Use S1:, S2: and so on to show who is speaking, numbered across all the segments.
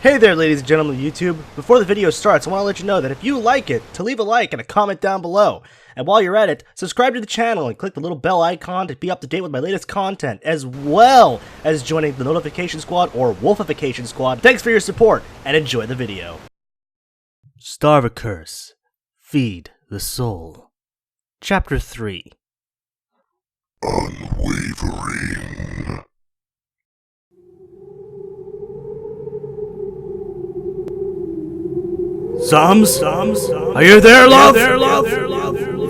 S1: Hey there, ladies and gentlemen of YouTube. Before the video starts, I want to let you know that if you like it, to leave a like and a comment down below. And while you're at it, subscribe to the channel and click the little bell icon to be up to date with my latest content, as well as joining the Notification Squad or Wolfification Squad. Thanks for your support, and enjoy the video. Starve a Curse. Feed the Soul. Chapter 3.
S2: Unwavering.
S1: Sums? Are you there, love?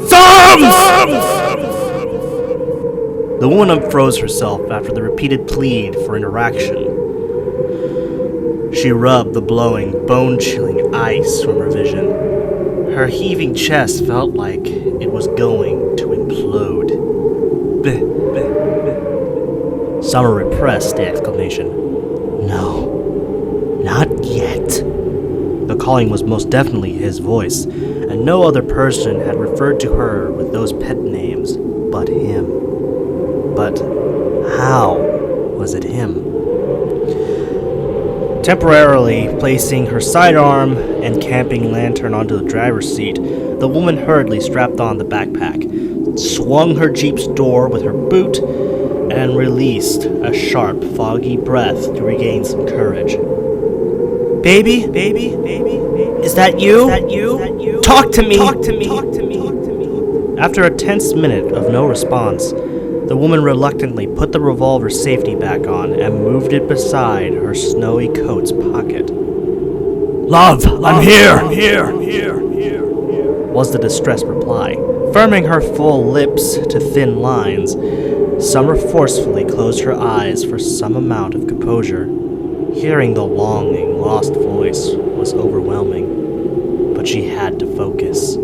S1: Sums! The woman unfroze herself after the repeated plead for interaction. She rubbed the blowing, bone-chilling ice from her vision. Her heaving chest felt like it was going to implode. Summer repressed the exclamation. No, not yet. The calling was most definitely his voice, and no other person had referred to her with those pet names but him. But how was it him? Temporarily placing her sidearm and camping lantern onto the driver's seat, the woman hurriedly strapped on the backpack, swung her Jeep's door with her boot, and released a sharp, foggy breath to regain some courage. Baby? Is that you? Talk to me! After a tense minute of no response, the woman reluctantly put the revolver's safety back on and moved it beside her snowy coat's pocket. Love, I'm here! Was the distressed reply. Firming her full lips to thin lines, Summer forcefully closed her eyes for some amount of composure. Hearing the longing, lost voice was overwhelming, but she had to focus.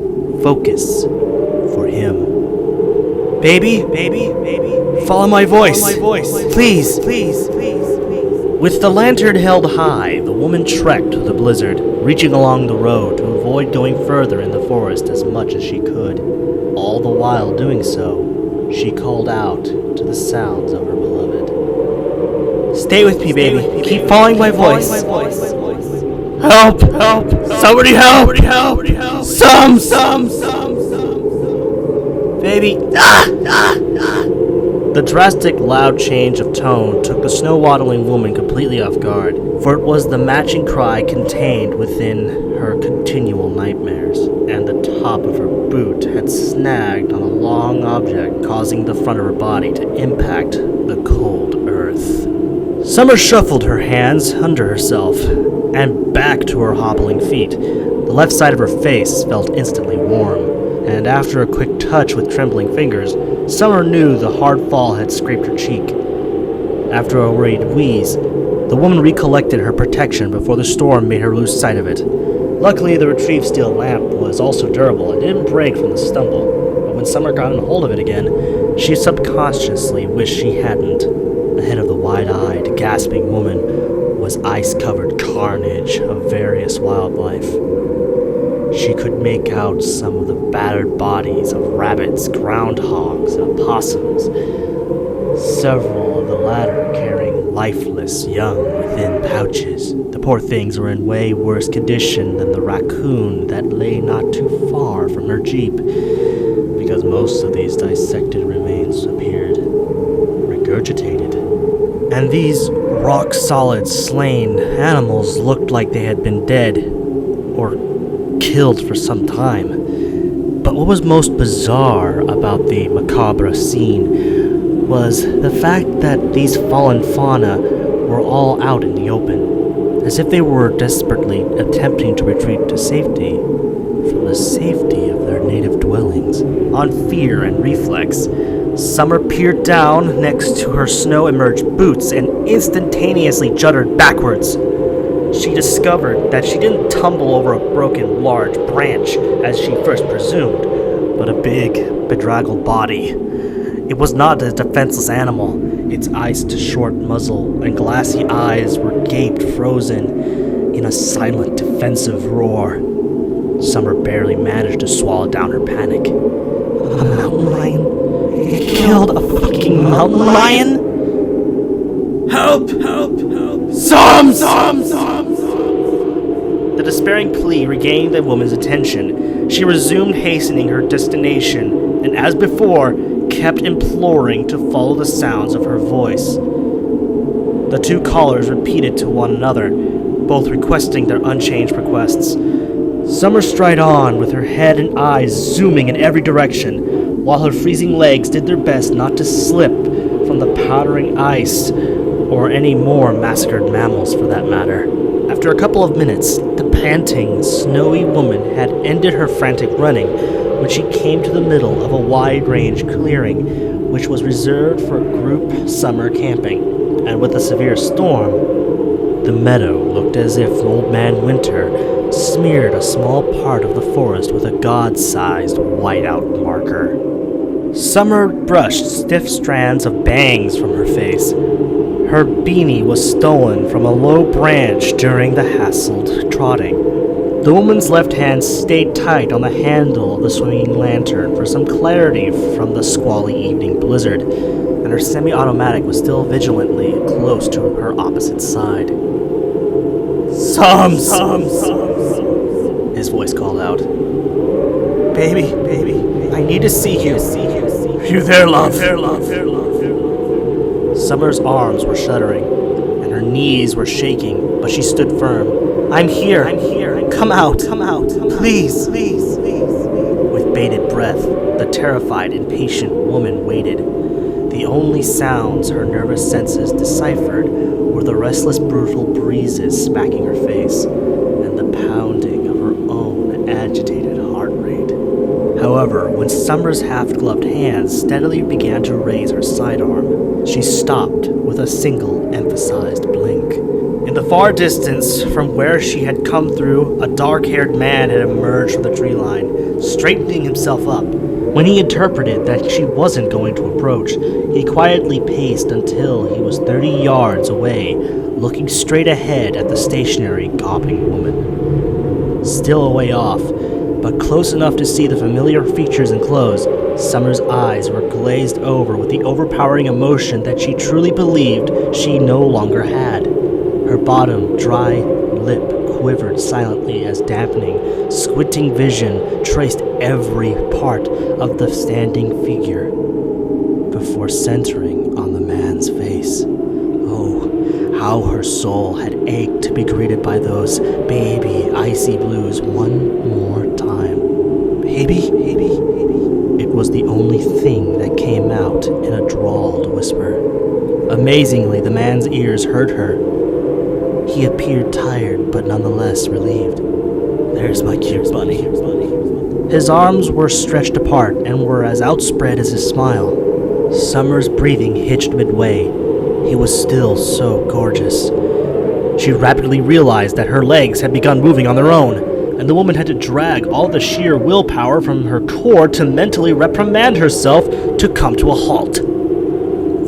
S1: Focus for him. Baby, follow my voice. Please. With the lantern held high, the woman trekked through the blizzard, reaching along the road to avoid going further in the forest as much as she could. All the while doing so, she called out to the sounds of her beloved. Stay with me, baby. Keep following my voice. Help! Somebody help! Some! Baby. The drastic, loud change of tone took the snow-waddling woman completely off guard, for it was the matching cry contained within her continual nightmares, and the top of her boot had snagged on a long object, causing the front of her body to impact the cold earth. Summer shuffled her hands under herself and back to her hobbling feet. The left side of her face felt instantly warm, and after a quick touch with trembling fingers, Summer knew the hard fall had scraped her cheek. After a worried wheeze, the woman recollected her protection before the storm made her lose sight of it. Luckily, the retrieved steel lamp was also durable and didn't break from the stumble, but when Summer got a hold of it again, she subconsciously wished she hadn't. Ahead of the wide-eyed, gasping woman was ice-covered carnage of various wildlife. She could make out some of the battered bodies of rabbits, groundhogs, and opossums, several of the latter carrying lifeless young within pouches. The poor things were in way worse condition than the raccoon that lay not too far from her Jeep, because most of these dissected remains appeared regurgitated. And these rock-solid, slain animals looked like they had been dead, or killed for some time. But what was most bizarre about the macabre scene was the fact that these fallen fauna were all out in the open, as if they were desperately attempting to retreat to safety from the safety of their native dwellings. On fear and reflex, Summer peered down next to her snow-emerged boots and instantaneously juddered backwards. She discovered that she didn't tumble over a broken large branch, as she first presumed, but a big, bedraggled body. It was not a defenseless animal. Its iced-short muzzle and glassy eyes were gaped frozen in a silent, defensive roar. Summer barely managed to swallow down her panic. A mountain lion? You killed a fucking mountain lion? Help! Some! The despairing plea regaining the woman's attention. She resumed hastening her destination, and as before, kept imploring to follow the sounds of her voice. The two callers repeated to one another, both requesting their unchanged requests. Summer stride on, with her head and eyes zooming in every direction, while her freezing legs did their best not to slip from the powdering ice, or any more massacred mammals for that matter. After a couple of minutes, the panting, snowy woman had ended her frantic running when she came to the middle of a wide-range clearing, which was reserved for group summer camping. And with a severe storm, the meadow looked as if Old Man Winter smeared a small part of the forest with a god-sized whiteout marker. Summer brushed stiff strands of bangs from her face. Her beanie was stolen from a low branch during the hassled trotting. The woman's left hand stayed tight on the handle of the swinging lantern for some clarity from the squally evening blizzard, and her semi-automatic was still vigilantly close to her opposite side. Sums! His voice called out. Baby, I need to see you. You there, love? Summer's arms were shuddering, and her knees were shaking, but she stood firm. I'm here. Come out. Please. With bated breath, the terrified, impatient woman waited. The only sounds her nervous senses deciphered were the restless, brutal breezes smacking her face, and the pounding of her own agitated heart rate. However, when Summer's half-gloved hands steadily began to raise her sidearm, she stopped with a single emphasized blink. In the far distance, from where she had come through, a dark-haired man had emerged from the tree line, straightening himself up. When he interpreted that she wasn't going to approach, he quietly paced until he was 30 yards away, looking straight ahead at the stationary, gawping woman. Still a way off, but close enough to see the familiar features and clothes, Summer's eyes were glazed over with the overpowering emotion that she truly believed she no longer had. Her bottom, dry lip quivered silently as dampening, squinting vision traced every part of the standing figure before centering on the man's face. Oh, how her soul had ached to be greeted by those baby icy blues one more time. Baby? It was the only thing that came out in a drawled whisper. Amazingly, the man's ears heard her. He appeared tired, but nonetheless relieved. There's my cute bunny. His arms were stretched apart and were as outspread as his smile. Summer's breathing hitched midway. He was still so gorgeous. She rapidly realized that her legs had begun moving on their own, and the woman had to drag all the sheer willpower from her core to mentally reprimand herself to come to a halt.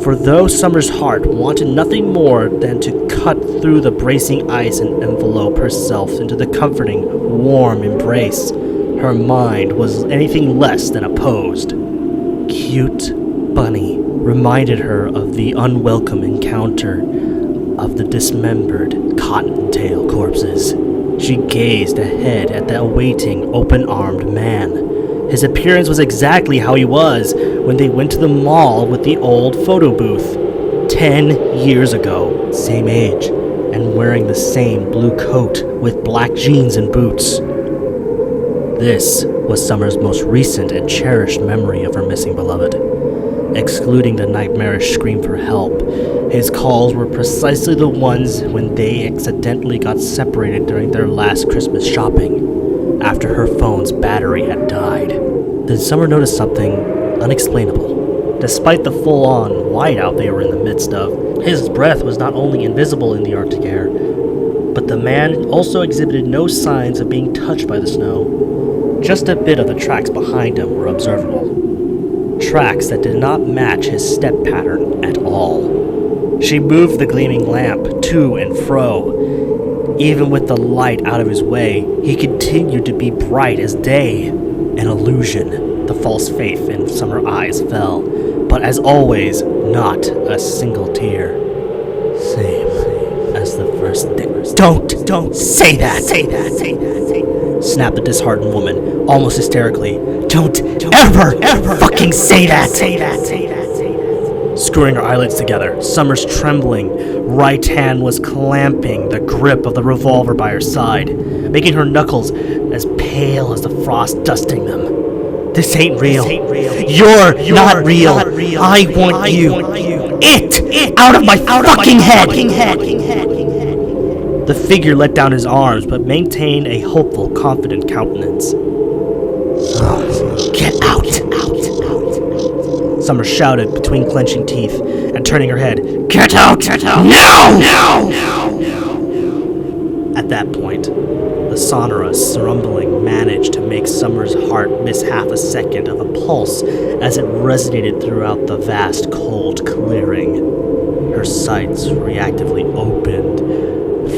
S1: For though Summer's heart wanted nothing more than to cut through the bracing ice and envelope herself into the comforting, warm embrace, her mind was anything less than opposed. Cute bunny reminded her of the unwelcome encounter of the dismembered cottontail corpses. She gazed ahead at the awaiting, open-armed man. His appearance was exactly how he was when they went to the mall with the old photo booth. 10 years ago, same age, and wearing the same blue coat with black jeans and boots. This was Summer's most recent and cherished memory of her missing beloved. Excluding the nightmarish scream for help, his calls were precisely the ones when they accidentally got separated during their last Christmas shopping, after her phone's battery had died. Then Summer noticed something unexplainable. Despite the full-on whiteout they were in the midst of, his breath was not only invisible in the Arctic air, but the man also exhibited no signs of being touched by the snow. Just a bit of the tracks behind him were observable. Tracks that did not match his step pattern at all. She moved the gleaming lamp to and fro. Even with the light out of his way, he continued to be bright as day. An illusion. The false faith in Summer's eyes fell, but as always, not a single tear. Same as the first day. Don't say that, snapped the disheartened woman, almost hysterically. Don't ever fucking say that. Screwing her eyelids together, Summer's trembling right hand was clamping the grip of the revolver by her side, making her knuckles as pale as the frost dusting them. This ain't real. You're not real. I want you. It out of my fucking head. The figure let down his arms, but maintained a hopeful, confident countenance. Get out. Summer shouted between clenching teeth and turning her head. Get out! Now! At that point, the sonorous rumbling managed to make Summer's heart miss half a second of a pulse as it resonated throughout the vast, cold clearing. Her sights reactively opened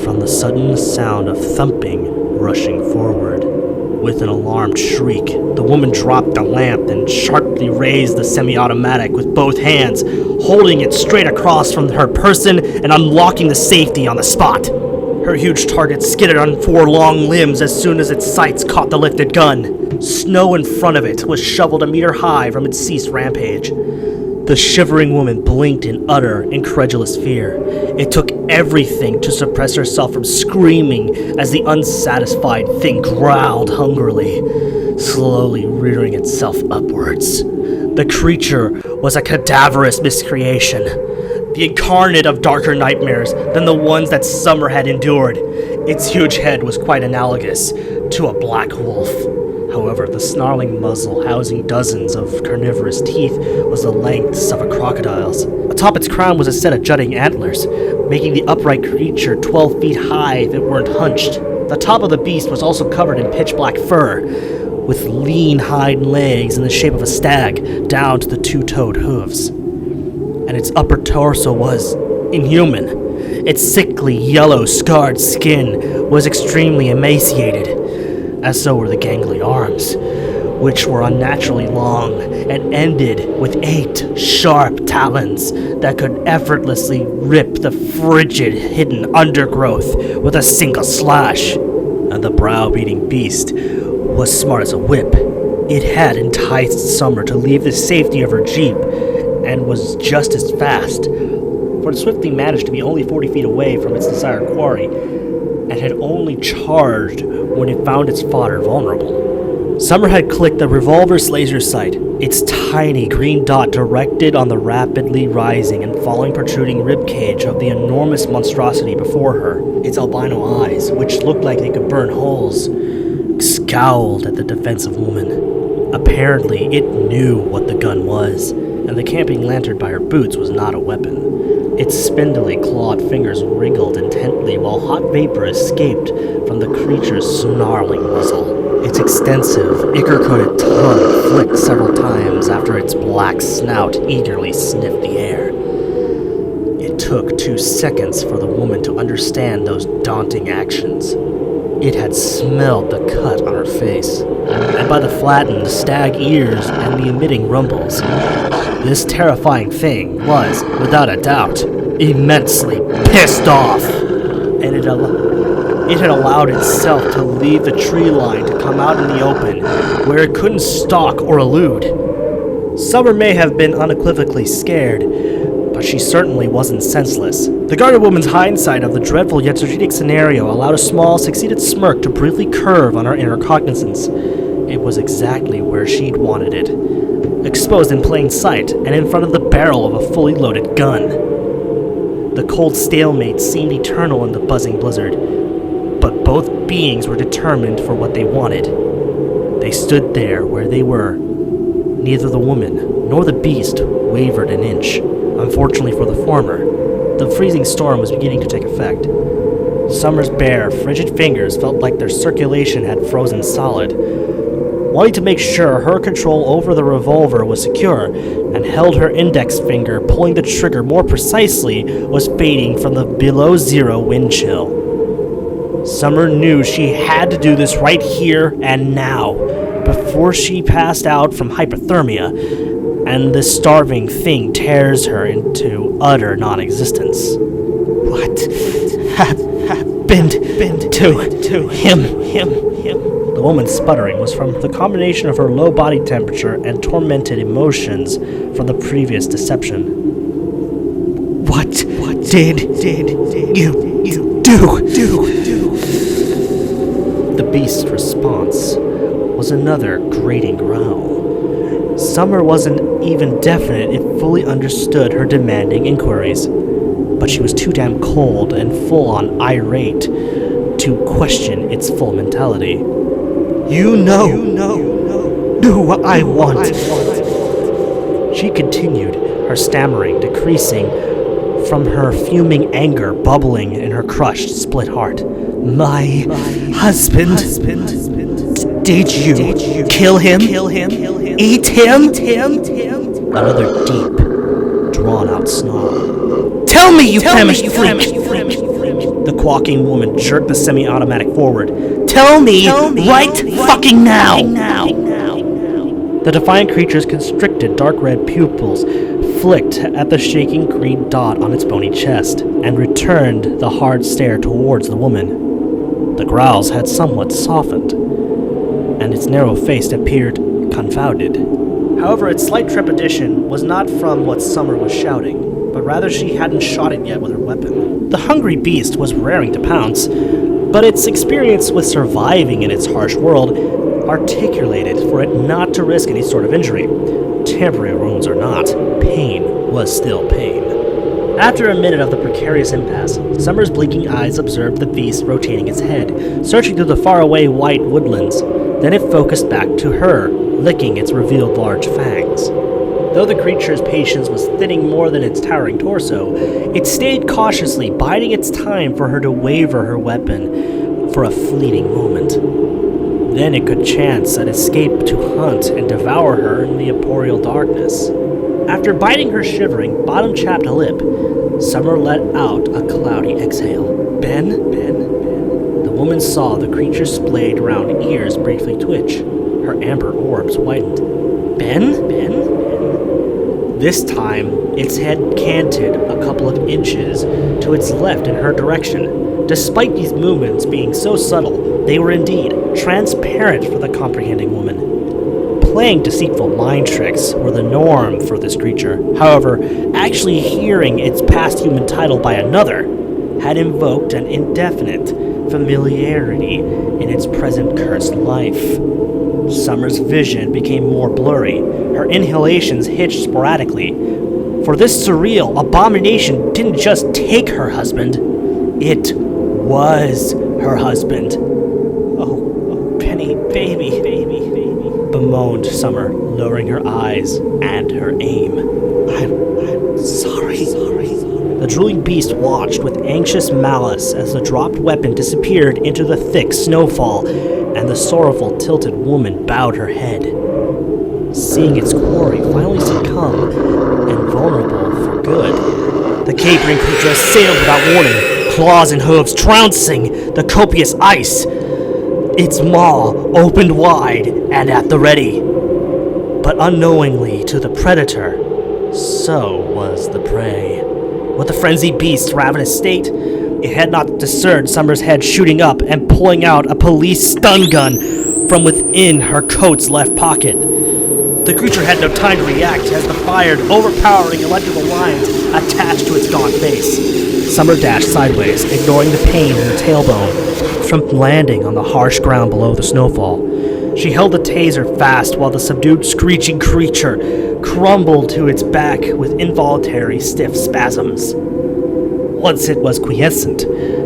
S1: from the sudden sound of thumping rushing forward. With an alarmed shriek, the woman dropped the lamp and sharply raised the semi-automatic with both hands, holding it straight across from her person and unlocking the safety on the spot. Her huge target skidded on 4 long limbs as soon as its sights caught the lifted gun. Snow in front of it was shoveled a meter high from its ceased rampage. The shivering woman blinked in utter, incredulous fear. It took everything to suppress herself from screaming as the unsatisfied thing growled hungrily, slowly rearing itself upwards. The creature was a cadaverous miscreation, the incarnate of darker nightmares than the ones that Summer had endured. Its huge head was quite analogous to a black wolf. However, the snarling muzzle, housing dozens of carnivorous teeth, was the lengths of a crocodile's. Atop its crown was a set of jutting antlers, making the upright creature 12 feet high if it weren't hunched. The top of the beast was also covered in pitch-black fur, with lean hind legs in the shape of a stag down to the 2-toed hooves. And its upper torso was inhuman. Its sickly, yellow, scarred skin was extremely emaciated, as so were the gangly arms, which were unnaturally long and ended with 8 sharp talons that could effortlessly rip the frigid, hidden undergrowth with a single slash. And the browbeating beast was smart as a whip. It had enticed Summer to leave the safety of her jeep and was just as fast, for it swiftly managed to be only 40 feet away from its desired quarry and had only charged when it found its fodder vulnerable. Summer had clicked the revolver's laser sight, its tiny green dot directed on the rapidly rising and falling protruding ribcage of the enormous monstrosity before her. Its albino eyes, which looked like they could burn holes, scowled at the defensive woman. Apparently, it knew what the gun was, and the camping lantern by her boots was not a weapon. Its spindly, clawed fingers wriggled intently while hot vapor escaped from the creature's snarling muzzle. Its extensive, ichor-coated tongue flicked several times after its black snout eagerly sniffed the air. It took 2 seconds for the woman to understand those daunting actions. It had smelled the cut on her face, and by the flattened stag ears and the emitting rumbles, this terrifying thing was, without a doubt, immensely pissed off, and it had allowed itself to leave the tree line to come out in the open, where it couldn't stalk or elude. Summer may have been unequivocally scared, but she certainly wasn't senseless. The guarded woman's hindsight of the dreadful yet strategic scenario allowed a small, succeeded smirk to briefly curve on her inner cognizance. It was exactly where she'd wanted it, exposed in plain sight and in front of the barrel of a fully loaded gun. The cold stalemate seemed eternal in the buzzing blizzard, but both beings were determined for what they wanted. They stood there where they were. Neither the woman nor the beast wavered an inch. Unfortunately for the former, the freezing storm was beginning to take effect. Summer's bare, frigid fingers felt like their circulation had frozen solid. Wanting to make sure her control over the revolver was secure, and held her index finger pulling the trigger more precisely, was fading from the below-zero wind chill. Summer knew she had to do this right here and now, before she passed out from hypothermia, and this starving thing tears her into utter non-existence. What happened to him. The woman's sputtering was from the combination of her low body temperature and tormented emotions from the previous deception. What did you do? The beast's response was another grating growl. Summer wasn't even definite it fully understood her demanding inquiries, but she was too damn cold and full-on irate to question its full mentality. You know, do what I want. She continued, her stammering decreasing from her fuming anger bubbling in her crushed, split heart. My husband. Did you kill him? Eat him? Another deep, drawn-out snarl. Tell me, you famished freak! The quaking woman jerked the semi-automatic forward. Tell me right fucking now! The defiant creature's constricted dark red pupils flicked at the shaking green dot on its bony chest and returned the hard stare towards the woman. The growls had somewhat softened, and its narrow face appeared confounded. However, its slight trepidation was not from what Summer was shouting, but rather she hadn't shot it yet with her weapon. The hungry beast was raring to pounce, but its experience with surviving in its harsh world articulated for it not to risk any sort of injury. Temporary wounds or not, pain was still pain. After a minute of the precarious impasse, Summer's blinking eyes observed the beast rotating its head, searching through the faraway white woodlands. Then it focused back to her, licking its revealed large fangs. Though the creature's patience was thinning more than its towering torso, it stayed cautiously, biding its time for her to waver her weapon for a fleeting moment. Then it could chance an escape to hunt and devour her in the arboreal darkness. After biting her shivering, bottom-chapped lip, Summer let out a cloudy exhale. Ben? The woman saw the creature's splayed round ears briefly twitch. Her amber orbs widened. Ben? This time, its head canted a couple of inches to its left in her direction. Despite these movements being so subtle, they were indeed transparent for the comprehending woman. Playing deceitful mind tricks were the norm for this creature. However, actually hearing its past human title by another had invoked an indefinite familiarity in its present cursed life. Summer's vision became more blurry. Her inhalations hitched sporadically. For this surreal abomination didn't just take her husband, it was her husband. Oh, Penny, baby, bemoaned Summer, lowering her eyes and her aim. I'm sorry. The drooling beast watched with anxious malice as the dropped weapon disappeared into the thick snowfall, and the sorrowful, tilted woman bowed her head. Seeing its quarry finally succumb and vulnerable for good, the capering creature assailed without warning, claws and hooves trouncing the copious ice. Its maw opened wide and at the ready. But unknowingly to the predator, so was the prey. With the frenzied beast's ravenous state, it had not discerned Summer's head shooting up and pulling out a police stun gun from within her coat's left pocket. The creature had no time to react as the fired, overpowering electrical lines attached to its gaunt face. Summer dashed sideways, ignoring the pain in her tailbone from landing on the harsh ground below the snowfall. She held the taser fast while the subdued, screeching creature crumbled to its back with involuntary, stiff spasms. Once it was quiescent,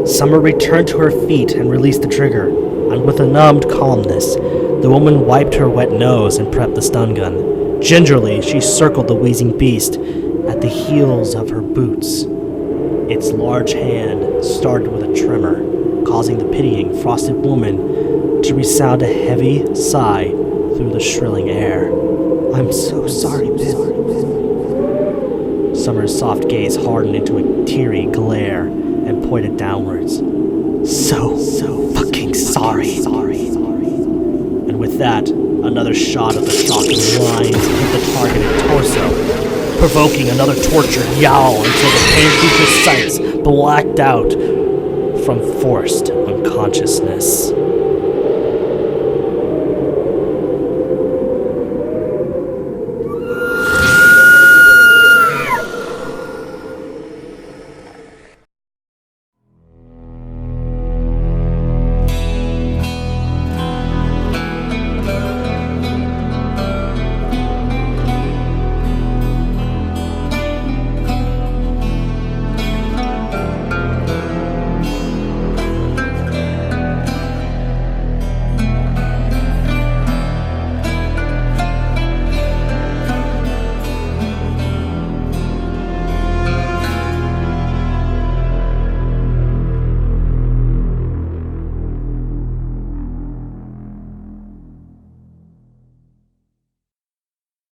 S1: Summer returned to her feet and released the trigger, and with a numbed calmness, the woman wiped her wet nose and prepped the stun gun. Gingerly, she circled the wheezing beast at the heels of her boots. Its large hand started with a tremor, causing the pitying, frosted woman to resound a heavy sigh through the shrilling air. I'm so sorry, Ben. Summer's soft gaze hardened into a teary glare and pointed downwards. So fucking sorry. And with that, another shot of the shocking lines hit the targeted torso, provoking another tortured yowl until the pain creature's sights blacked out from forced consciousness.